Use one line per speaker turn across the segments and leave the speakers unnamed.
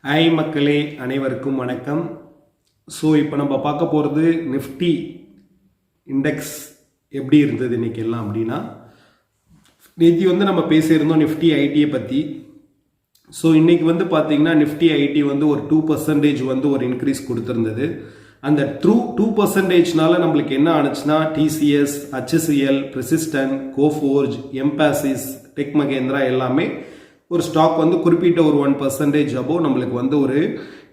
Hi மக்களே, அனைவருக்கும் வணக்கம். ஸோ இப்போ நம்ம பார்க்க போகிறது நிஃப்டி இண்டெக்ஸ் எப்படி இருந்தது இன்றைக்கி எல்லாம் அப்படின்னா, நேற்று நம்ம பேசியிருந்தோம் நிஃப்டி ஐடியை பற்றி. ஸோ இன்றைக்கி பார்த்தீங்கன்னா நிஃப்டி ஐடி ஒரு 2% ஒரு இன்க்ரீஸ் கொடுத்துருந்தது. அந்த 2%னால நம்மளுக்கு என்ன ஆனிச்சுன்னா, டிசிஎஸ், HCL, Persistent, கோஃபோர்ஜ், எம்பாசிஸ், டெக் மகேந்திரா எல்லாமே ஒரு ஸ்டாக் குறிப்பிட்ட ஒரு 1% அபோவ் நம்மளுக்கு ஒரு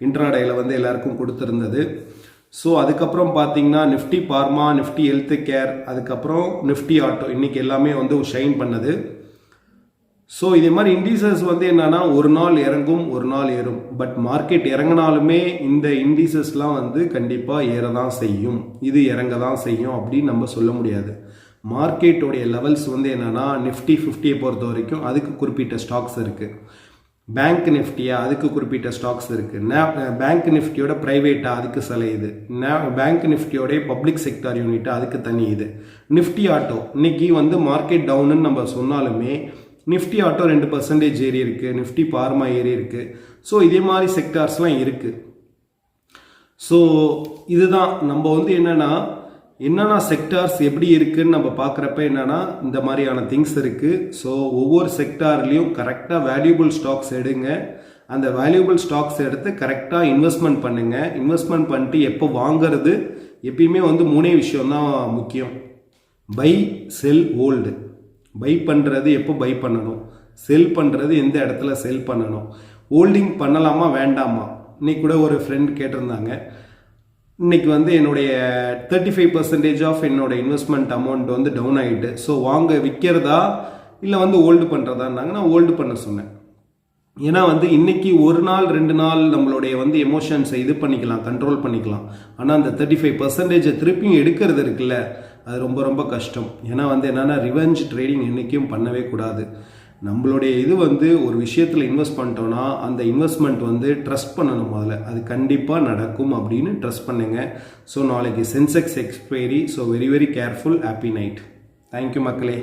இன்ட்ராடேயில் எல்லாருக்கும் கொடுத்துருந்தது. ஸோ அதுக்கப்புறம் பார்த்தீங்கன்னா Nifty pharma, Nifty health care, அதுக்கப்புறம் நிஃப்டி ஆட்டோ இன்றைக்கி எல்லாமே ஷைன் பண்ணுது. ஸோ இதே மாதிரி இண்டீசஸ் என்னன்னா ஒரு நாள் இறங்கும் ஒரு நாள் ஏறும். பட் மார்க்கெட் இறங்கினாலுமே இந்த இண்டீசஸ்லாம் கண்டிப்பாக ஏற தான் செய்யும், இது இறங்க தான் செய்யும் அப்படின்னு நம்ம சொல்ல முடியாது. மார்க்கெட்டோடைய லெவல்ஸ் என்னென்னா, நிஃப்டி 50 பொறுத்த வரைக்கும் அதுக்கு குறிப்பிட்ட ஸ்டாக்ஸ் இருக்குது. பேங்க் நிஃப்டியா அதுக்கு குறிப்பிட்ட ஸ்டாக்ஸ் இருக்குது. பேங்க் நிஃப்டியோட ப்ரைவேட்டா அதுக்கு சில இது. பேங்க் நிஃப்டியோடைய பப்ளிக் செக்டார் யூனிட்டா அதுக்கு தனி இது. நிஃப்டி ஆட்டோ இன்னைக்கு மார்க்கெட் டவுனுன்னு நம்ம சொன்னாலுமே நிஃப்டி ஆட்டோ 2% ஏறி இருக்குது, நிஃப்டி பார்மா ஏறி இருக்குது. ஸோ இதே மாதிரி செக்டார்ஸ்லாம் இருக்குது. ஸோ இதுதான் நம்ம என்னென்னா செக்டார்ஸ் எப்படி இருக்குன்னு நம்ம பார்க்குறப்ப என்னென்னா இந்த மாதிரியான திங்ஸ் இருக்குது. ஸோ ஒவ்வொரு செக்டார்லேயும் கரெக்டாக வேல்யூபிள் ஸ்டாக்ஸ் எடுங்க. அந்த வேல்யூபிள் ஸ்டாக்ஸ் எடுத்து கரெக்டாக இன்வெஸ்ட்மெண்ட் பண்ணுங்கள். இன்வெஸ்ட்மெண்ட் பண்ணிட்டு எப்போ வாங்கிறது, எப்பயுமே 3 விஷயம்தான் முக்கியம். By, sell, hold. பை பண்ணுறது எப்போ பை பண்ணணும், செல் பண்ணுறது எந்த இடத்துல செல் பண்ணணும், ஹோல்டிங் பண்ணலாமா வேண்டாமா. இன்னைக்கு கூட ஒரு ஃப்ரெண்ட் கேட்டிருந்தாங்க, இன்னைக்கு என்னுடைய 35% ஆஃப் என்னோட இன்வெஸ்ட்மெண்ட் அமௌண்ட் டவுன் ஆகிட்டு, ஸோ வாங்க விற்கிறதா இல்லை ஹோல்டு பண்ணுறதான்னாங்க. நான் ஹோல்டு பண்ண சொன்னேன். ஏன்னா இன்னைக்கு ஒரு நாள் 2 நாள் நம்மளுடைய எமோஷன்ஸை இது பண்ணிக்கலாம், கண்ட்ரோல் பண்ணிக்கலாம். ஆனால் அந்த 35% திருப்பியும் எடுக்கிறது இருக்குல்ல, அது ரொம்ப ரொம்ப கஷ்டம். ஏன்னா என்னென்னா ரிவெஞ்ச் ட்ரேடிங் என்றைக்கும் பண்ணவே கூடாது. நம்மளுடைய இது ஒரு விஷயத்தில் இன்வெஸ்ட் பண்ணிட்டோன்னா அந்த இன்வெஸ்ட்மெண்ட் ட்ரஸ்ட் பண்ணணும். முதல்ல அது கண்டிப்பாக நடக்கும் அப்படின்னு ட்ரஸ்ட் பண்ணுங்க. ஸோ நாளைக்கு Sensex expiry. So very very careful. Happy night. Thank you மக்களே.